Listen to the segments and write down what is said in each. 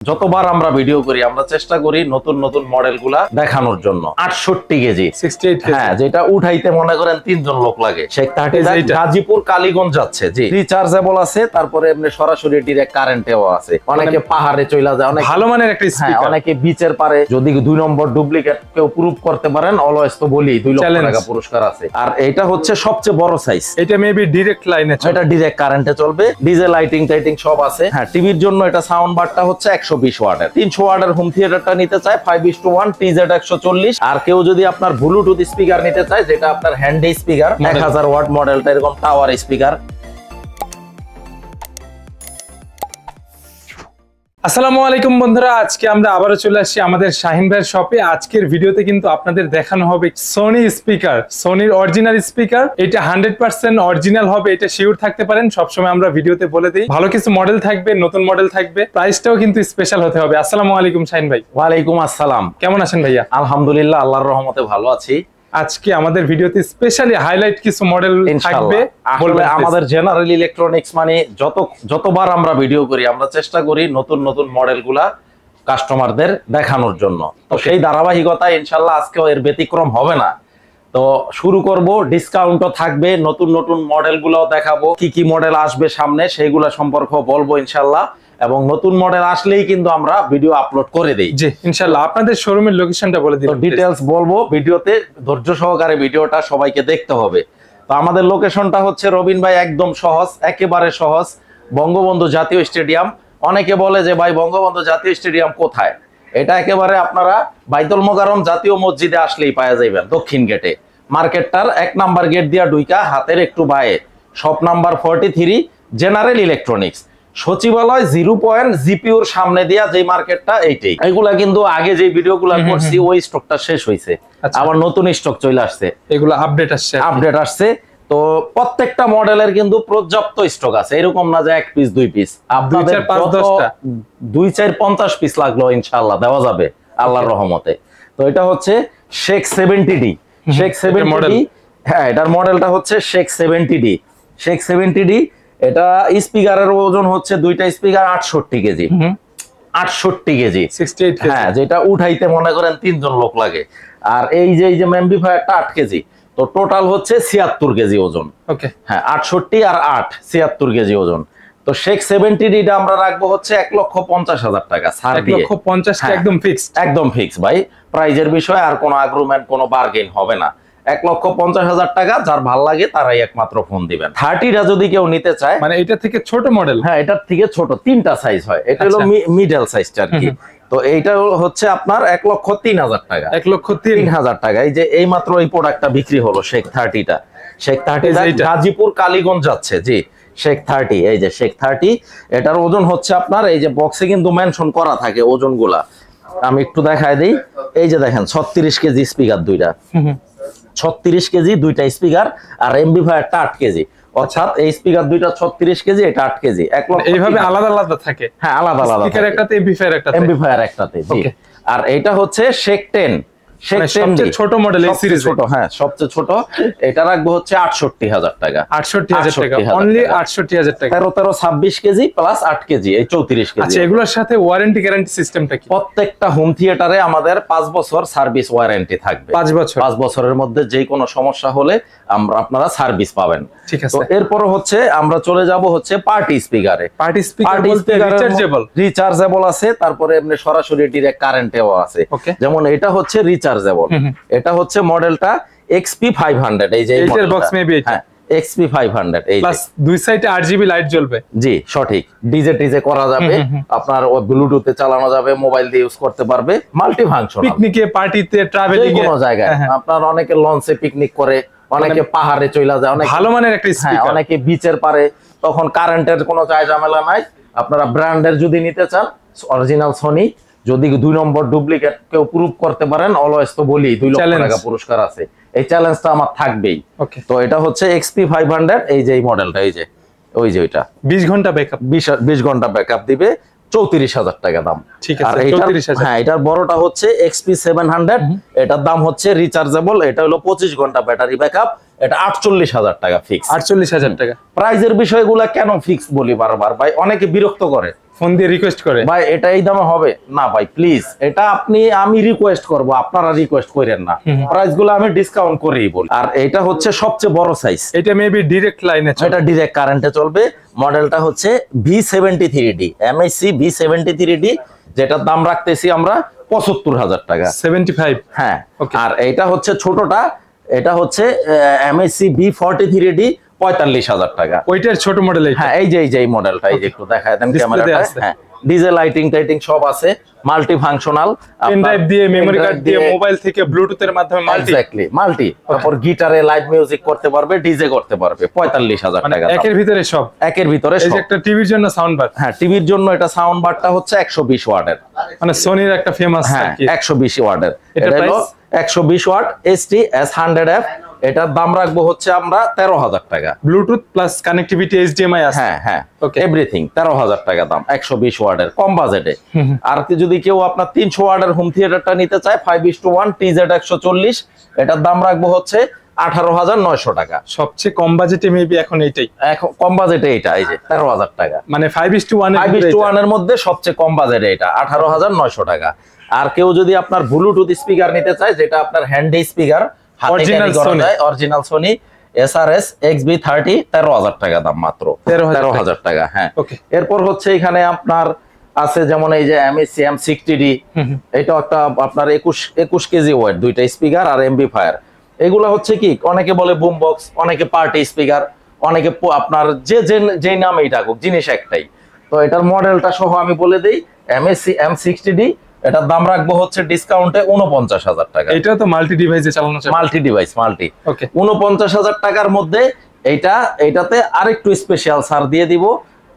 যতবার আমরা ভিডিও করি আমরা চেষ্টা করি নতুন নতুন মডেলগুলা দেখানোর জন্য। 68 কেজি 68 কেজি, হ্যাঁ, যেটা উঠাইতে মনে করেন 3 জন লোক লাগে। শেখ 30 গাজীপুর কালীগঞ্জ যাচ্ছে, জি রিচার্জেবল আছে, তারপরে এমনি সরাসরি ডাইরেক্ট কারেন্টেও আছে। অনেকে পাহাড়ে চলে যায়, অনেক ভালো মানের একটা স্পিকার, অনেকে বিচের পারে। যদি 2 নম্বর ডুপ্লিকেট কেউ প্রুফ করতে পারেন অলওয়েজ তো বলি 2 লক্ষ টাকা পুরস্কার আছে। আর এটা হচ্ছে সবচেয়ে বড় সাইজ, এটা মেবি ডাইরেক্ট লাইনে চলে, এটা ডাইরেক্ট কারেন্টে চলবে, ডিজে লাইটিং টাইটিং সব আছে। হ্যাঁ, টিভির জন্য এটা সাউন্ড বারটা হচ্ছে 120 ওয়াটের। 300 ওয়াটের হোম থিয়েটারটা নিতে চায় 5:1 TZ 140। আর কেউ যদি আপনার ব্লুটুথ স্পিকার নিতে চায়, যেটা আপনার হ্যান্ডি স্পিকার 1000 ওয়াট মডেলটা, এরকম টাওয়ার স্পিকার। আসসালামু আলাইকুম বন্ধুরা, আজকে আমরা আবারও চলে আসছি আমাদের শাহিন ভাইয়ের শপে। আজকের ভিডিওতে কিন্তু আপনাদের দেখানো হবে সোনি স্পিকার, সোনির অরিজিনাল স্পিকার। এটা 100% অরিজিনাল হবে, এটা শিওর থাকতে পারেন। সবসময় আমরা ভিডিওতে বলে দিই, ভালো কিছু মডেল থাকবে, নতুন মডেল থাকবে, প্রাইসটাও কিন্তু স্পেশাল হতে হবে। আসসালামু আলাইকুম শাহিন ভাই। ওয়ালাইকুম আসসালাম, কেমন আছেন ভাইয়া? আলহামদুলিল্লাহ, আল্লাহর রহমতে ভালো আছি। আজকে আমাদের ভিডিওতে স্পেশালি হাইলাইট কিছু মডেল থাকবে। আসলে আমাদের জেনারেল ইলেকট্রনিক্স মানে যতবার আমরা ভিডিও করি আমরা চেষ্টা করি নতুন নতুন মডেলগুলা কাস্টমারদের দেখানোর জন্য। তো সেই ধারাবাহিকতা ইনশাআল্লাহ আজকেও এর ব্যতিক্রম হবে না। তো শুরু করব, ডিসকাউন্টও থাকবে, নতুন নতুন মডেলগুলোও দেখাবো, কি কি মডেল আসবে সামনে সেইগুলা সম্পর্কে বলবো ইনশাআল্লাহ। এবং নতুন মডেল আসলেই কিন্তু আমরা ভিডিও আপলোড করে দেই, জি ইনশাআল্লাহ। আপনাদের শোরুমের লোকেশনটা বলে দিন। ডিটেইলস বলবো ভিডিওতে, ধৈর্য সহকারে ভিডিওটা সবাইকে দেখতে হবে। তো আমাদের লোকেশনটা হচ্ছে রবিন ভাই, একদম সহজ, একেবারে সহজ, বঙ্গবন্ধু জাতীয় স্টেডিয়াম। অনেকে বলে যে ভাই বঙ্গবন্ধু জাতীয় স্টেডিয়াম কোথায়? এটা একেবারে আপনারা বাইতুল মোকাররম জাতীয় মসজিদে আসলেই পাওয়া যাবেন, দক্ষিণ গেটে। মার্কেটটার 1 নাম্বার গেট দিয়া ঢুইকা হাতের একটু বাইরে শপ নাম্বার 43, জেনারেল ইলেকট্রনিক্স, সচিবালয় 0 পয়েন্ট জিপিওর সামনে দিয়া যে মার্কেটটা, এইটাই। এগুলা কিন্তু আগে যে ভিডিওগুলো করছি ওই স্টকটা শেষ হইছে, আবার নতুন স্টক চলে আসছে, এগুলো আপডেট আসছে। তো প্রত্যেকটা মডেলের কিন্তু পর্যাপ্ত স্টক আছে, এরকম না যে 1 পিস 2 পিস। আপনাদের 2 4 50 পিস লাগলো ইনশাআল্লাহ দেওয়া যাবে আল্লাহর রহমতে। তো এটা হচ্ছে শেখ 70D, শেখ 70D, হ্যাঁ এটার মডেলটা হচ্ছে শেখ 70D, শেখ 70D। এটা স্পিকারের ওজন হচ্ছে, দুইটা স্পিকার 68 কেজি, 68 কেজি 68 কেজি, হ্যাঁ, যেটা উঠাইতে মনে করেন 3 জন লোক লাগে। আর এই যে ম্যাম্বিফায়ারটা 8 কেজি, তো টোটাল হচ্ছে 76 কেজি ওজন। ওকে, হ্যাঁ 68 আর 8 76 কেজি ওজন। তো শেখ 70D টা আমরা রাখবো হচ্ছে 1,50,000 টাকা ছাড় দিয়ে। 1,50,000 একদম ফিক্সড, একদম ফিক্স ভাই। প্রাইজের বিষয়ে আর কোনো আগ্রুমেন্ট, কোনো বার্গেইন হবে না। 1,50,000 টাকা, যার ভাল লাগে তারাই একমাত্র ফোন দিবেন। 30টা যদি কেউ নিতে চায়, মানে এটা থেকে ছোট মডেল, হ্যাঁ এটার থেকে ছোট 3টা সাইজ হয়, এটা হলো মিডল সাইজটা আর কি। তো এইটা হচ্ছে আপনার 1,03,000 টাকা, 1,03,000 টাকা। এই যে এই মাত্র এই প্রোডাক্টটা বিক্রি হলো, শেখ 30টা, শেখ 30 গাজীপুর কালীগঞ্জ যাচ্ছে, জি শেখ 30। এই যে শেখ 30, এটার ওজন হচ্ছে আপনার, এই যে বক্সে কিন্তু মেনশন করা থাকে ওজনগুলা, আমি একটু দেখায় দিই। এই যে দেখেন 36 কেজি স্পিকার দুইটা, 36 কেজি দুইটা স্পিকার, আর এমবিফায়ারটা 8 কেজি। অর্থাৎ এই স্পিকার দুইটা 36 কেজি, এটা 8 কেজি। এইভাবে আলাদা আলাদা থাকে, হ্যাঁ আলাদা আলাদা, স্পিকার একটাতে এমবিফায়ার একটাতে, জি। আর এটা হচ্ছে শেখ 10, শেখ 10 সবচেয়ে ছোট মডেল এই সিরিজ, ছোট, হ্যাঁ সবচেয়ে ছোট। এটা রাখবো হচ্ছে 68,000 টাকা, 68,000 টাকা, অনলি 68,000 টাকা। 13 26 কেজি প্লাস 8 কেজি, এই 34 কেজি। আচ্ছা, এগুলোর সাথে ওয়ারেন্টি গ্যারান্টি সিস্টেমটা কি? প্রত্যেকটা হোম থিয়েটারে আমাদের 5 বছর সার্ভিস ওয়ারেন্টি থাকবে। 5 বছরের মধ্যে যে কোনো সমস্যা হলে আপনারা সার্ভিস পাবেন। ঠিক আছে। তো এরপর হচ্ছে আমরা চলে যাব হচ্ছে পার্টি স্পিকারে। পার্টি স্পিকার বলতে রিচার্জেবল আছে, তারপরে এমনি সরাসরি ডাইরেক্ট কারেন্টেও আছে। যেমন এটা হচ্ছে রিচার্জেবল, এটা হচ্ছে মডেলটা XP 500। এই যে এটার বক্স মেবি এটা, হ্যাঁ XP 500। এই প্লাস দুই সাইডে 8GB লাইট জ্বলবে, জি সঠিক। ডিজে করা যাবে, আপনার ব্লুটুথে চালানো যাবে, মোবাইল দিয়ে ইউজ করতে পারবে, মাল্টি ফাংশনাল। পিকনিকে, পার্টিতে, ট্রাভেলিং এ, কোনো জায়গায় আপনার অনেকে লঞ্চে পিকনিক করে, অনেকে পাহাড়ে চলে যায়, অনেক ভালো মানের একটা স্পিকার, অনেকে বিচের পারে, তখন কারেন্টের কোনো ঝামেলা নাই। আপনারা ব্র্যান্ডের যদি নিতে চান, অরিজিনাল সোনি, যদি 2 নম্বর ডুপ্লিকেট কেউ প্রুফ করতে পারেন অলওয়েজ তো বলি 2 লক্ষ টাকা পুরস্কার আছে। এই চ্যালেঞ্জটা আমার থাকবেই। তো এটা হচ্ছে XP 500, এই যে এই মডেলটা, এই যে ওই যে ওইটা 20 ঘন্টা ব্যাকআপ, 20 ঘন্টা ব্যাকআপ দিবে, 34,000 টাকা দাম। ঠিক আছে, 34,000। হ্যাঁ এটার বড়টা হচ্ছে XP 700, এটার দাম হচ্ছে রিচার্জেবল, এটা হলো 25 ঘন্টা ব্যাটারি ব্যাকআপ, এটা 48,000 টাকা ফিক্স। 48,000 টাকা। প্রাইজের বিষয়গুলা কেন ফিক্স বলি বারবার ভাই, অনেকে বিরক্ত করে ফোন দিয়ে রিকোয়েস্ট করে ভাই এটা এই দামে হবে না ভাই, প্লিজ এটা আমি রিকোয়েস্ট করব, আপনারা রিকোয়েস্ট করেন না। প্রাইস গুলো আমি ডিসকাউন্ট করেই বলি। আর এটা হচ্ছে সবচেয়ে বড় সাইজ, এটা মেবি ডাইরেক্ট লাইনে এটা ডাইরেক্ট কারেন্টে চলবে। মডেলটা হচ্ছে V73D, MSC V73D, যেটার দাম রাখতেছি আমরা ৭৫,০০০ টাকা। 75। হ্যাঁ, Okay. আর এটা হচ্ছে ছোটটা, এটা হচ্ছে MSC B43D, ৪৫,০০০ টাকা। ওইটার ছোট মডেল হ্যাঁ, এই যে এই মডেলটা, এই যে একটু দেখায় দেন Display ক্যামেরাটা। আছে। হ্যাঁ, ডিজে লাইটিং টাইটিং সব আছে, মাল্টি ফাংশনাল, পেন ড্রাইভ দিয়ে, মেমরি কার্ড দিয়ে, মোবাইল থেকে ব্লুটুথের মাধ্যমে মাল্টি। Exactly multi. তারপর গিটারে লাইভ মিউজিক করতে পারবে, ডিজে করতে পারবে, ৪৫,০০০ মানে টাকা। একের ভিতরে সব, একের ভিতরে এই যে সব। একটা টিভির জন্য সাউন্ড বার। হ্যাঁ, টিভির জন্য এটা সাউন্ড বারটা হচ্ছে ১২০ ওয়াটের। মানে সোনির একটা ফেমাস হ্যাঁ, ১২০ ওয়াটের। এটার এটা হলো price? ১২০ watt ST S100F। এটার দাম রাখবো হচ্ছে আমরা ১৩,০০০ টাকা। ব্লুটুথ প্লাস কানেক্টিভিটি HDMI আছে। হ্যাঁ হ্যাঁ, Okay. এভরিথিং ১৩,০০০ টাকা দাম, ১২০ ওয়াটের, কম বাজেটে। আর যদি কেউ আপনার ৩০০ ওয়াটের হোম থিয়েটারটা নিতে চায় 5:1 TZ140, এটার দাম রাখবো হচ্ছে ১৮,৯০০ টাকা। সবচেয়ে কম বাজেটে মেবি এখন এইটাই, এখন কম বাজেটে এটা, এই যে ১৩,০০০ টাকা। মানে 5:1 5:1 এর মধ্যে সবচেয়ে কম বাজেটে এটা ১৮,৯০০ টাকা। আর কেউ যদি আপনার ব্লুটুথ স্পিকার নিতে চায়, যেটা আপনার handy speaker, Original Sony। Original Sony SRS XB30, ১৩,০০০ টাকা দাম, মাত্র ১৩,০০০ টাকা। হ্যাঁ, Okay. এরপর হচ্ছে এখানে আপনার আছে যেমন এই যে MSC M60D, এটা একটা আপনার ২১ কেজি ওয়েট, দুইটা স্পিকার আর এমপ্লিফায়ার। এগুলা হচ্ছে কি, অনেকে বলে বুম বক্স, অনেকে পার্টি স্পিকার, অনেকে আপনার যে নামেই ডাকুক, জিনিস একটাই। তো এটার মডেলটা সহ আমি বলে দিই, MSC M60D, এটার দাম রাখবো হচ্ছে ডিসকাউন্টে ৪৯,০০০ টাকা। এটা তো মাল্টি ডিভাইসে চালানো যাবে। Multi device, multi. Okay. ৪৯,০০০ টাকার মধ্যে এটাতে আরেকটু স্পেশাল ছাড় দিয়ে দিব।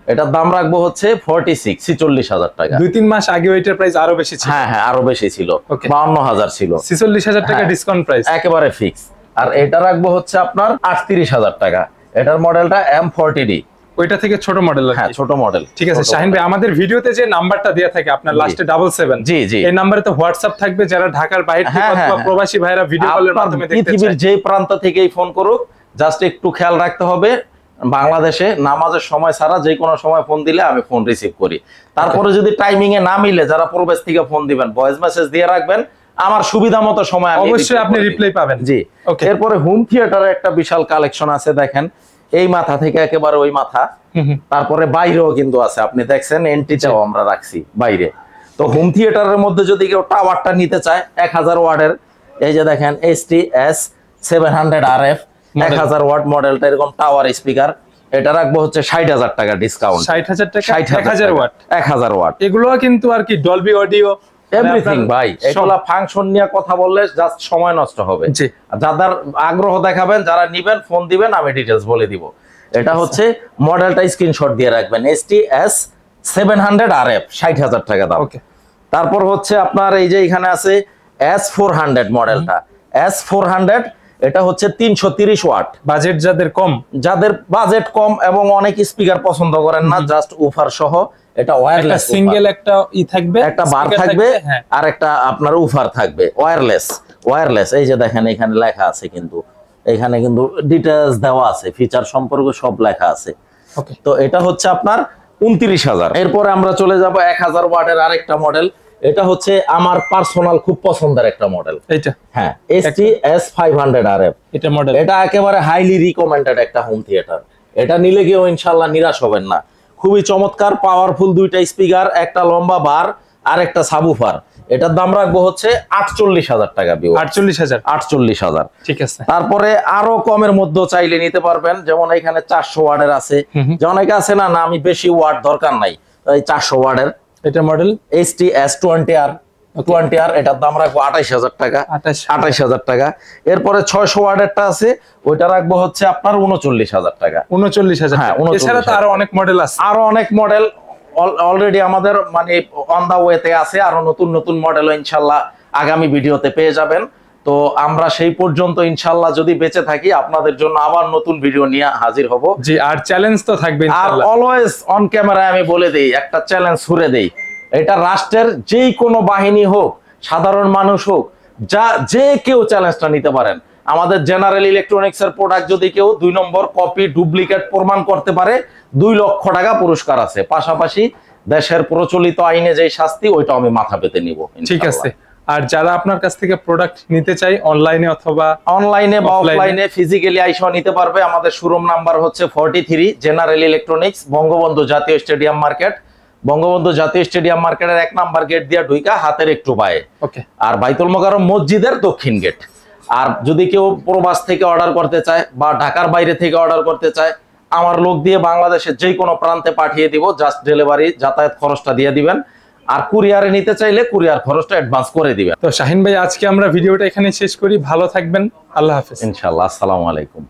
এটার দাম রাখবো হচ্ছে 46,০০০ টাকা। ২-৩ মাস আগে ওইটার প্রাইস আরো বেশি ছিল। হ্যাঁ হ্যাঁ, আরো বেশি ছিল, Okay. ৫২,০০০ ছিল। ৪৬,০০০ টাকা হ্যাঁ। Discount price. একেবারে ফিক্স। আর এটা রাখবো হচ্ছে আপনার ৩৮,০০০ টাকা। এটার মডেলটা M40D। ওইটা থেকে ছোট মডেল। হ্যাঁ, ছোট মডেল। ঠিক আছে শাহিন ভাই, আমাদের ভিডিওতে যে নাম্বারটা দেয়া থাকে আপনার লাস্টে 77, জি জি, এই নাম্বারে তো হোয়াটসঅ্যাপ থাকবে, যারা ঢাকার বাইরে থেকে হ্যাঁ, অথবা হ্যাঁ। প্রবাসী ভাইরা ভিডিও কলের আপনার মাধ্যমে দেখতে পৃথিবীর চায়। যে প্রান্ত থেকেই ফোন করুক, জাস্ট একটু খেয়াল রাখতে হবে, বাংলাদেশে নামাজের সময় ছাড়া যে কোনো সময় ফোন দিলে আমি ফোন রিসিভ করি। তারপরে যদি টাইমিং এ না মিলে, যারা প্রবাস থেকে ফোন দিবেন, ভয়েস মেসেজ দিয়ে রাখবেন, আমার সুবিধা মতো সময় আমি অবশ্যই আপনি রিপ্লাই পাবেন। জি। Okay. এরপরে হোম থিয়েটারের একটা বিশাল কালেকশন আছে, দেখেন এই মাথা থেকে একেবারে ওই মাথা। তারপরে বাইরেও কিন্তু আছে, আপনি দেখছেন এন্ট্রিটাও আমরা রাখছি বাইরে। তো হোম থিয়েটারের মধ্যে যদি কেউ টাওয়ারটা নিতে চায় ১০০০ ওয়াটের, এই যে দেখেন ST S700RF ১০০০ ওয়াট মডেলটা, এরকম টাওয়ার স্পিকার, এটা রাখবো হচ্ছে ৬০,০০০ টাকা ডিসকাউন্ট। ৬০,০০০ টাকা, ৬০,০০০ ১০০০ ওয়াট। ১০০০ ওয়াট এগুলো কিন্তু আর কি ডলবি অডিও এভরিথিং ভাই। এগুলা ফাংশন নিয়ে কথা বললে জাস্ট সময় নষ্ট হবে। জি। যাদের আগ্রহ দেখাবেন, যারা নিবেন, ফোন দিবেন, আমি ডিটেলস বলে দিব। এটা হচ্ছে মডেলটা স্ক্রিনশট দিয়ে রাখবেন, ST S700RF, ৬০,০০০ টাকা দাম। ওকে। তারপর হচ্ছে আপনার এই যে এখানে আছে S400 মডেলটা, S400, এটা হচ্ছে ৩৩০ ওয়াট। বাজেট যাদের কম, যাদের বাজেট কম এবং অনেক স্পিকার পছন্দ করেন না, জাস্ট উফার সহ, এটা একটা ওয়্যারলেস সিঙ্গেল একটা থাকবে, একটা বার speaker থাকবে, হ্যাঁ। আর একটা আপনার উফার থাকবে, ওয়্যারলেস। এই যে দেখেন এখানে লেখা আছে, কিন্তু এখানে কিন্তু ডিটেইলস দেওয়া আছে, ফিচার সম্পর্কে সব লেখা আছে। ওকে। তো এটা হচ্ছে আপনার ২৯,০০০। এরপরে আমরা চলে যাব ১০০০ ওয়াটের আরেকটা মডেল। এটা হচ্ছে আমার পার্সোনাল খুব পছন্দের একটা মডেল। এইটা, হ্যাঁ, ST S500RF। এটা মডেল, এটা একেবারে হাইলি রিকমেন্ডেড একটা হোম থিয়েটার। এটা নিলে কেউ ইনশাআল্লাহ নিরাশ হবেন না। খুবই চমৎকার, পাওয়ারফুল দুইটা স্পিকার, একটা লম্বা বার আর একটা সাবুফার। এটার দাম রাখবো হচ্ছে ৪৮,০০০ টাকা। ৪৮,০০০। ৪৮,০০০। ঠিক আছে। তারপরে আরো কমের মধ্যে চাইলে নিতে পারবেন, যেমন এখানে ৪০০ ওয়াটের আছে। যে অনেকে আছে না, না আমি বেশি ওয়াট দরকার নাই, এই ৪০০ ওয়াটের এটা মডেল ST S20R, এটার দাম রাখবো ২৮,০০০ টাকা। ২৮,০০০ টাকা। এরপরে ৬০০ ওয়াটেরটা আছে, ওইটা রাখবো হচ্ছে আপনার ৩৯,০০০ টাকা। ৩৯,০০০। হ্যাঁ, এছাড়া তো আরো অনেক মডেল আছে। আরো অনেক মডেল অলরেডি আমাদের মানে অন দা ওয়েতে আছে, আরো নতুন নতুন মডেলও ইনশাল্লাহ আগামী ভিডিওতে পেয়ে যাবেন। তো আমরা সেই পর্যন্ত ইনশাল্লাহ যদি বেঁচে থাকি, আপনাদের জন্য আবার নতুন ভিডিও নিয়ে হাজির হব। জি, আর চ্যালেঞ্জ তো থাকবে আর ইনশাআল্লাহ। অলওয়েজ অন ক্যামেরায় আমি বলে দেই, একটা চ্যালেঞ্জ ছুড়ে দেই, এটা রাষ্ট্রের যেই কোনো বাহিনী হোক, সাধারণ মানুষ হোক, যে কেউ চ্যালেঞ্জটা নিতে পারেন। আমাদের জেনারেল ইলেকট্রনিক্স এর প্রোডাক্ট যদি কেউ ২ নম্বর কপি, ডুপ্লিকেট প্রমাণ করতে পারে, ২ লক্ষ টাকা পুরস্কার আছে। পাশাপাশি দেশের প্রচলিত আইনে যেই শাস্তি ওইটা আমি মাথা পেতে নিব। ঠিক আছে। আর যারা আপনার কাছ থেকে প্রোডাক্ট নিতে চাই অনলাইনে অথবা অনলাইনে বা অফলাইনে ফিজিক্যালি আইসা নিতে পারবে। আমাদের শোরুম নাম্বার হচ্ছে 43 জেনারেল ইলেকট্রনিক্স, বঙ্গবন্ধু জাতীয় স্টেডিয়াম মার্কেট। বঙ্গবন্ধু জাতীয় স্টেডিয়াম মার্কেটের 1 নাম্বার গেট দিয়ে ঢুইকা হাতের একটু বায়ে। ওকে। আর বাইতুল মোকাররম মসজিদের দক্ষিণ গেট। আর যদি কেউ প্রবাস থেকে অর্ডার করতে চায় বা ঢাকার বাইরে থেকে অর্ডার করতে চায়, আমার লোক দিয়ে বাংলাদেশের যে কোনো প্রান্তে পাঠিয়ে দিব, জাস্ট ডেলিভারি যাতায়াত খরচটা দিয়ে দিবেন। আর কুরিয়ারে নিতে চাইলে কুরিয়ার খরচটা অ্যাডভান্স করে দিবেন। তো শাহিন ভাই, আজকে আমরা ভিডিওটা এখানে শেষ করি। ভালো থাকবেন, আল্লাহ হাফেজ। ইনশাআল্লাহ, আসসালামু আলাইকুম।